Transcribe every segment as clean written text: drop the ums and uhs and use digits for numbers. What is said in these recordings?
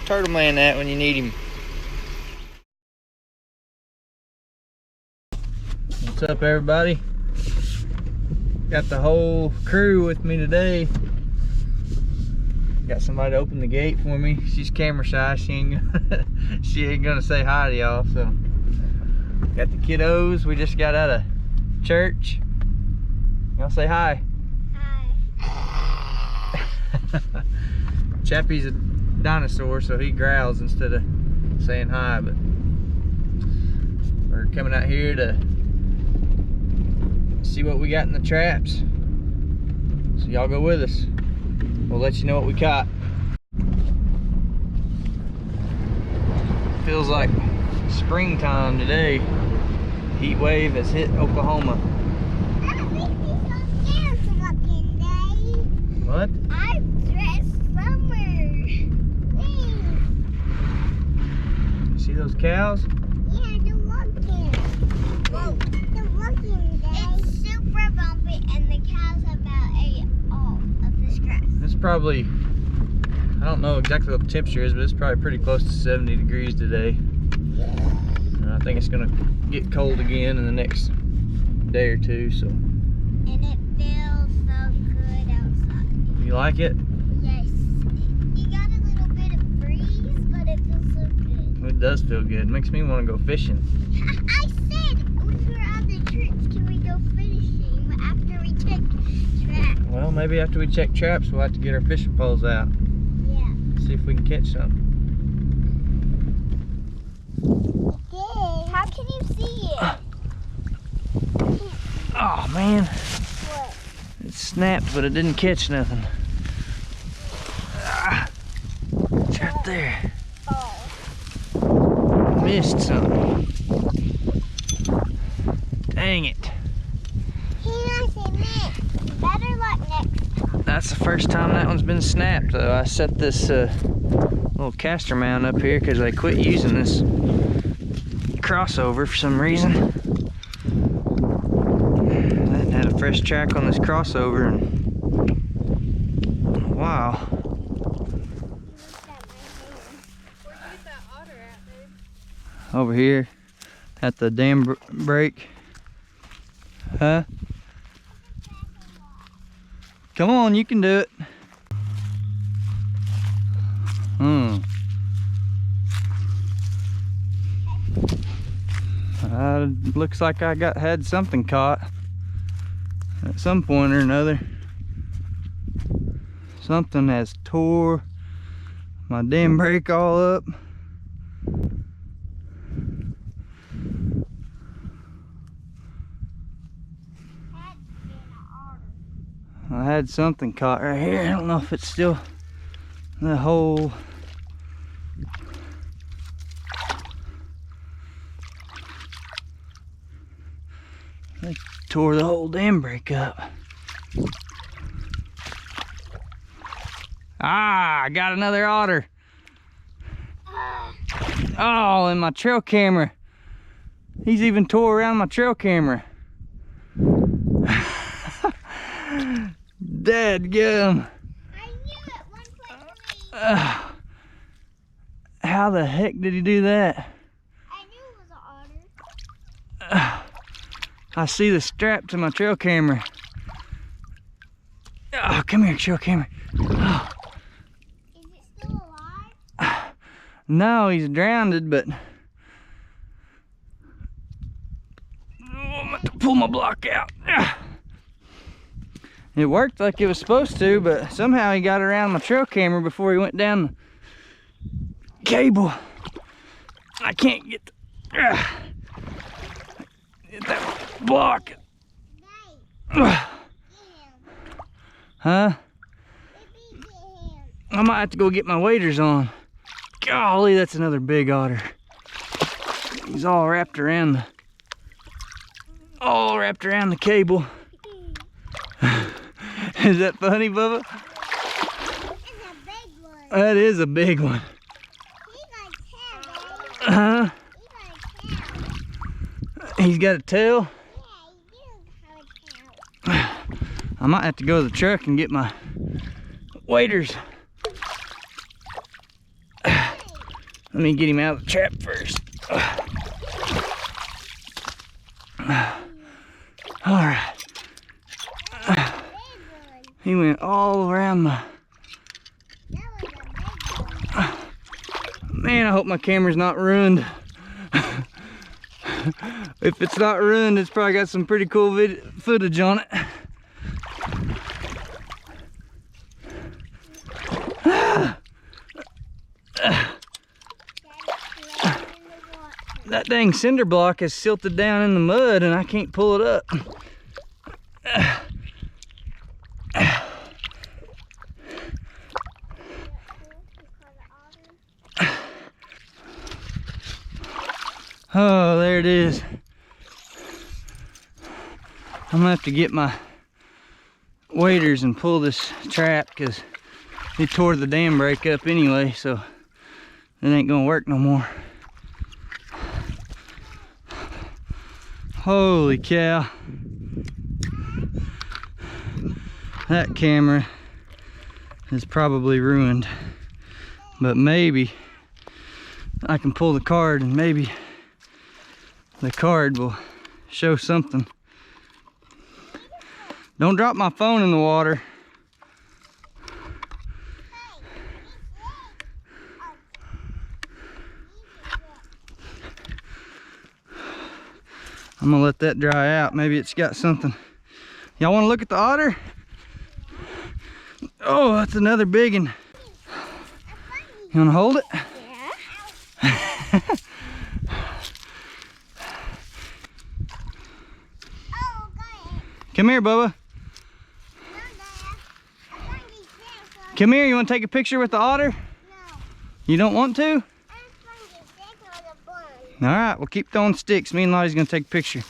Turtle Man at when you need him. What's up, everybody? Got the whole crew with me today. Got somebody to open the gate for me. She's camera shy. She ain't gonna say hi to y'all. So got the kiddos. We just got out of church. Y'all say hi. Hi. Chappie's a dinosaur, so he growls instead of saying hi. But we're coming out here to see what we got in the traps. So y'all go with us. We'll let you know what we caught. Feels like springtime today. Heat wave has hit Oklahoma. I think it's so scared looking day. What? I'm dressed summer. You see those cows? Yeah, they're walking. Whoa, they're walking day. It's super bumpy and the cows about ate all of this grass. It's probably, I don't know exactly what the temperature is, but it's probably pretty close to 70 degrees today. And I think it's gonna get cold again in the next day or two, so. And it feels so good outside. You like it? Yes. You got a little bit of breeze, but it feels so good. It does feel good. It makes me want to go fishing. I said when we were at the church, can we go fishing after we check traps? Well, maybe after we check traps, we'll have to get our fishing poles out. Yeah. See if we can catch something. How can you see it? Oh man, What? it snapped, but it didn't catch nothing. Ah, it's right there. Oh. Missed something. Dang it. Better luck next time. That's the first time that one's been snapped though. I set this little caster mount up here because I quit using this crossover for some reason. I hadn't had a fresh track on this crossover in a while. Where'd you get that otter at, babe? Over here at the dam break. Huh? Come on, you can do it. Looks like I had something caught at some point or another. Something has tore my dam brake all up. I had something caught right here. I don't know if it's still in the hole. They tore the whole dam brake up. Ah, I got another otter. Oh, and my trail camera. He's even tore around my trail camera. Dadgum. I knew it. 1.3. How the heck did he do that? I knew it was an otter. I see the strap to my trail camera. Oh, come here, trail camera. Oh. Is it still alive? No, he's drowned, but I'm going to pull my block out. It worked like it was supposed to, but somehow he got around my trail camera before he went down the cable. I can't get that block. Huh? I might have to go get my waders on. Golly, that's another big otter. He's all wrapped around the cable. Is that funny, Bubba? It's a big one. That is a big one. He got a tail, babe. He's got a tail? Yeah, he do have a tail. I might have to go to the truck and get my waders. It's Let me get him out of the trap first. All right. He went all around my... Man, I hope my camera's not ruined. If it's not ruined, it's probably got some pretty cool footage on it. That dang cinder block is silted down in the mud and I can't pull it up. Oh, there it is. I'm gonna have to get my waders and pull this trap because he tore the dam break up anyway, so it ain't gonna work no more. Holy cow. That camera is probably ruined, but maybe I can pull the card and maybe the card will show something. Don't drop my phone in the water. I'm gonna let that dry out. Maybe it's got something. Y'all wanna look at the otter? Oh, that's another big one. You wanna hold it? Yeah. Come here, Bubba. Come here, you want to take a picture with the otter? No. You don't want to? I All right, we'll keep throwing sticks. Me and Lottie's going to take a picture.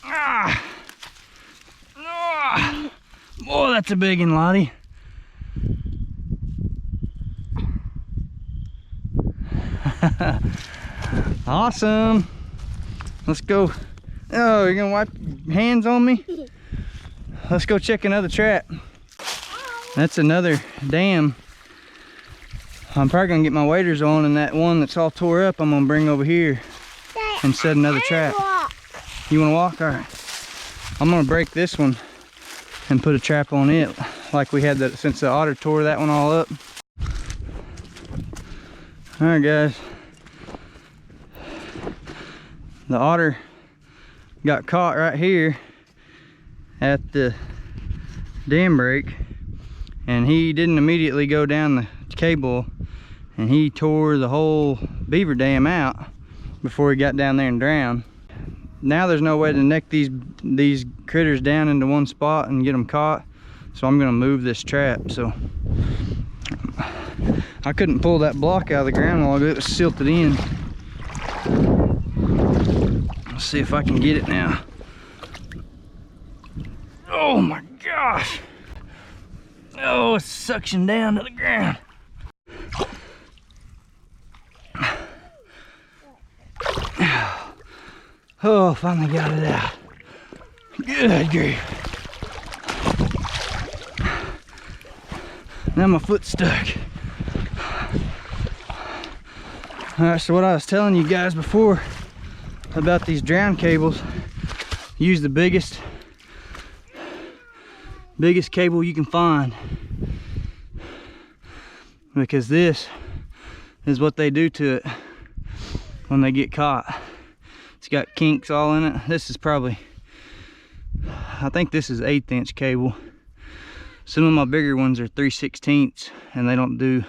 Ah. Ah. Boy, that's a big one, Lottie. Awesome. Let's go. Oh, you're gonna wipe your hands on me? Let's go check another trap. That's another dam. I'm probably gonna get my waders on, and that one that's all tore up I'm gonna bring over here and set another trap. You wanna walk? All right. I'm gonna break this one and put a trap on it like we had that since the otter tore that one all up. All right, guys. The otter got caught right here at the dam break, and he didn't immediately go down the cable, and he tore the whole beaver dam out before he got down there and drowned. Now there's no way to neck these critters down into one spot and get them caught, so I'm gonna move this trap. So I couldn't pull that block out of the ground while it was silted in. Let's see if I can get it now. Oh my gosh. Oh, it's suction down to the ground. Oh, finally got it out. Good grief. Now my foot's stuck. All right, so what I was telling you guys before about these drown cables, use the biggest cable you can find, because this is what they do to it when they get caught. It's got kinks all in it. This is probably, I think this is 1/8 inch cable. Some of my bigger ones are 3/16 and they don't do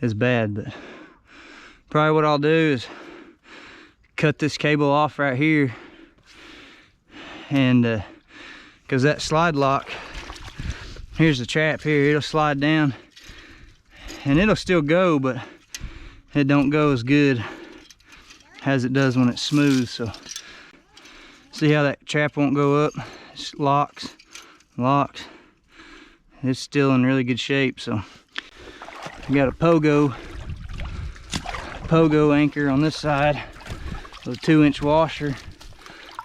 as bad, but probably what I'll do is cut this cable off right here, and because that slide lock, here's the trap here, it'll slide down and it'll still go, but it don't go as good as it does when it's smooth. So see how that trap won't go up? It locks. It's still in really good shape. So I got a pogo anchor on this side with a 2-inch washer.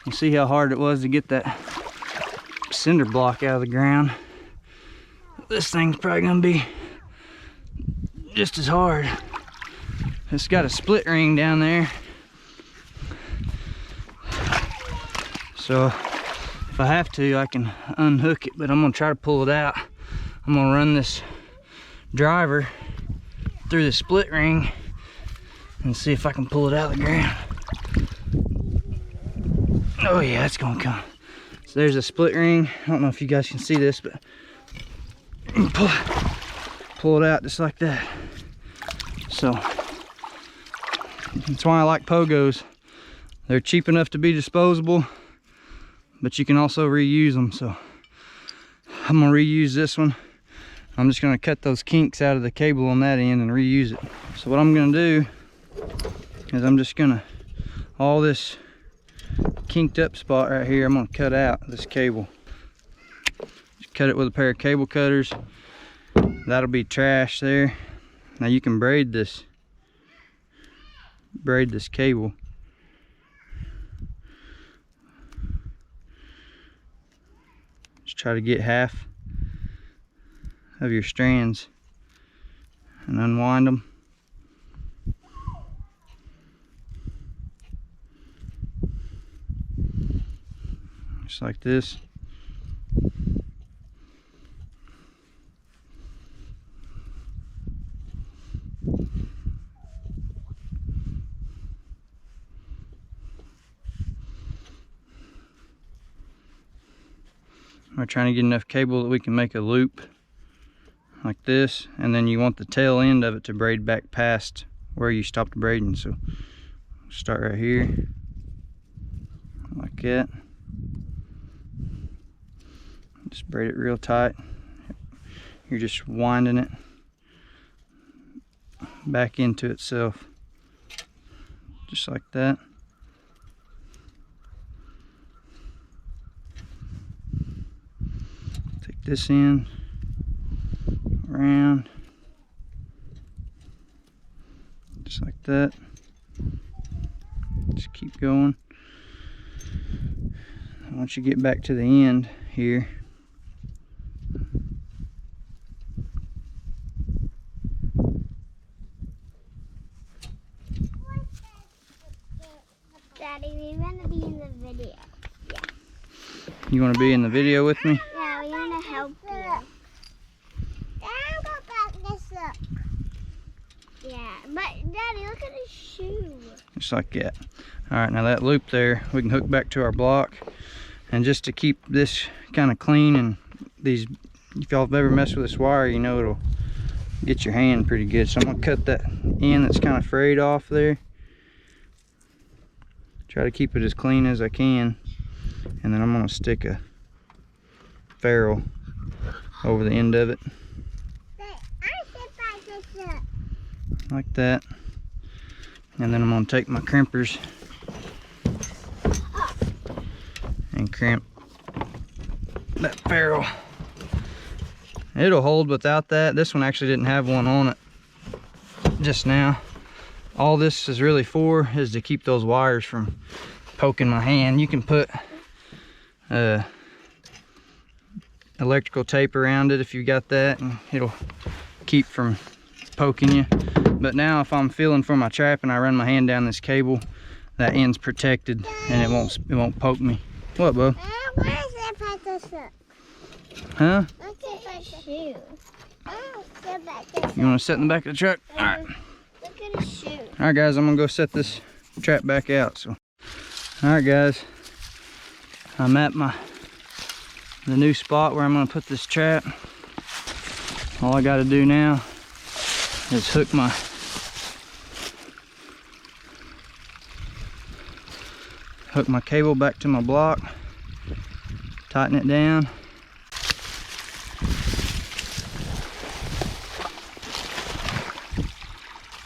You see how hard it was to get that cinder block out of the ground. This thing's probably gonna be just as hard. It's got a split ring down there. So if I have to, I can unhook it, but I'm gonna try to pull it out. I'm gonna run this driver through the split ring and see if I can pull it out of the ground. Oh yeah, it's gonna come. So there's a split ring. I don't know if you guys can see this, but pull it out just like that. So that's why I like pogos. They're cheap enough to be disposable, but you can also reuse them. So I'm gonna reuse this one. I'm just gonna cut those kinks out of the cable on that end and reuse it. So what I'm gonna do is I'm just gonna, all this kinked up spot right here, I'm gonna cut out this cable. Just cut it with a pair of cable cutters. That'll be trash there. Now you can braid this cable. Just try to get half of your strands and unwind them. Just like this. We're trying to get enough cable that we can make a loop like this, and then you want the tail end of it to braid back past where you stopped braiding. So start right here like that. Just braid it real tight. You're just winding it back into itself, just like that. Take this in, around, just like that. Just keep going. Once you get back to the end here, Daddy, we want to be in the video. Yeah. You want to be in the video with me? Yeah, we want to help you. Dad, go back this up. Yeah, but Daddy, look at his shoe. Just like that. All right, now that loop there, we can hook back to our block. And just to keep this kind of clean, and these, if y'all have ever messed with this wire, you know it'll get your hand pretty good. So I'm gonna cut that end that's kind of frayed off there. Try to keep it as clean as I can, and then I'm gonna stick a ferrule over the end of it, like that. And then I'm gonna take my crimpers and crimp that ferrule. It'll hold without that. This one actually didn't have one on it just now. All this is really for is to keep those wires from poking my hand. You can put electrical tape around it if you got that, and it'll keep from poking you. But now if I'm feeling for my trap and I run my hand down this cable, that end's protected and it won't poke me. What, bub? Huh? You You want to sit in the back of the truck? All right. Look at his shoe. All right, guys, I'm gonna go set this trap back out. So, all right, guys, I'm at the new spot where I'm gonna put this trap. All I got to do now is hook my cable back to my block, tighten it down.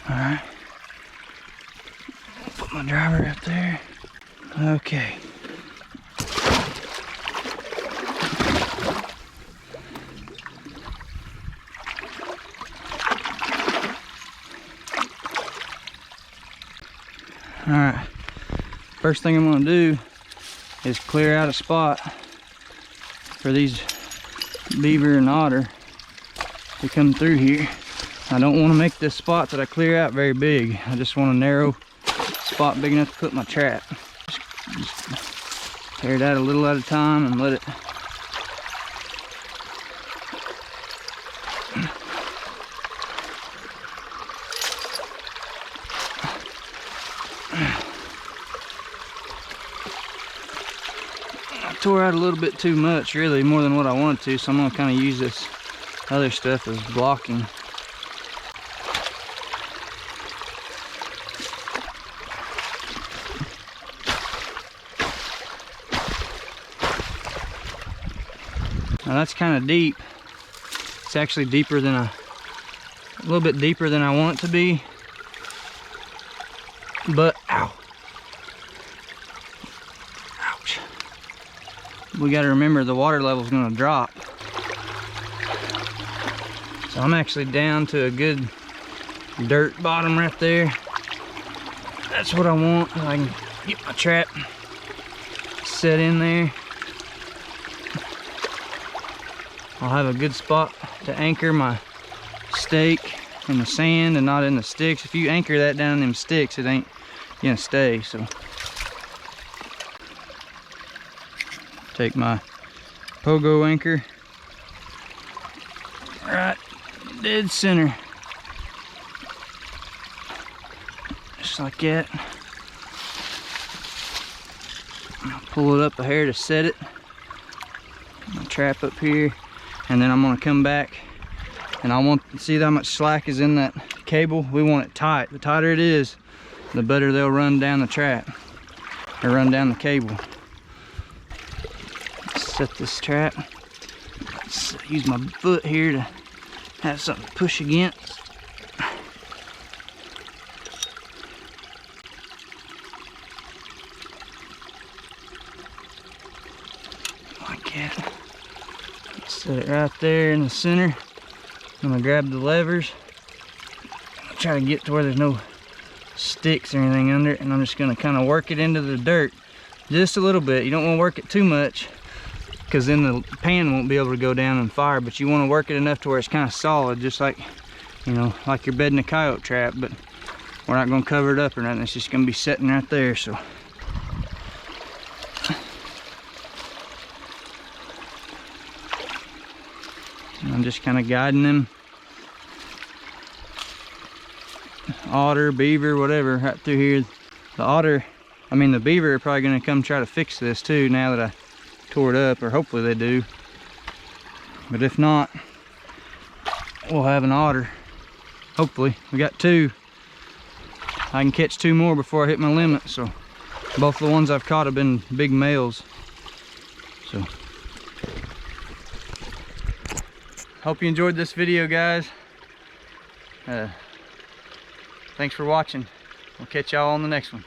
All right, put my driver up there. Okay. All right, first thing I'm gonna do is clear out a spot for these beaver and otter to come through here. I don't want to make this spot that I clear out very big. I just want a narrow spot big enough to put my trap. Just tear it out a little at a time and let it. I tore out a little bit too much, really, more than what I wanted to, so I'm going to kind of use this other stuff as blocking. Now that's kind of deep. It's actually deeper than a little bit deeper than I want it to be. But ow. Ouch. We got to remember the water level is going to drop. So I'm actually down to a good dirt bottom right there. That's what I want. I can get my trap set in there. I'll have a good spot to anchor my stake in the sand and not in the sticks. If you anchor that down in them sticks, it ain't gonna stay. So take my pogo anchor right dead center, just like that. I'll pull it up a hair to set it. My trap up here. And then I'm gonna come back and I want to see how much slack is in that cable. We want it tight. The tighter it is, the better they'll run down the trap or run down the cable. Set this trap. Use my foot here to have something to push against. Like that. Set it right there in the center. I'm gonna grab the levers. Try to get to where there's no sticks or anything under it, and I'm just gonna kind of work it into the dirt just a little bit. You don't want to work it too much because then the pan won't be able to go down and fire, but you want to work it enough to where it's kind of solid, just like, you know, like you're bedding a coyote trap. But we're not gonna cover it up or nothing. It's just gonna be sitting right there. So I'm just kind of guiding them, otter, beaver, whatever, right through here. The beaver are probably going to come try to fix this too now that I tore it up, or hopefully they do. But if not, we'll have an otter. Hopefully. We got two. I can catch two more before I hit my limit. So both the ones I've caught have been big males. So hope you enjoyed this video, guys. Thanks for watching. We'll catch y'all on the next one.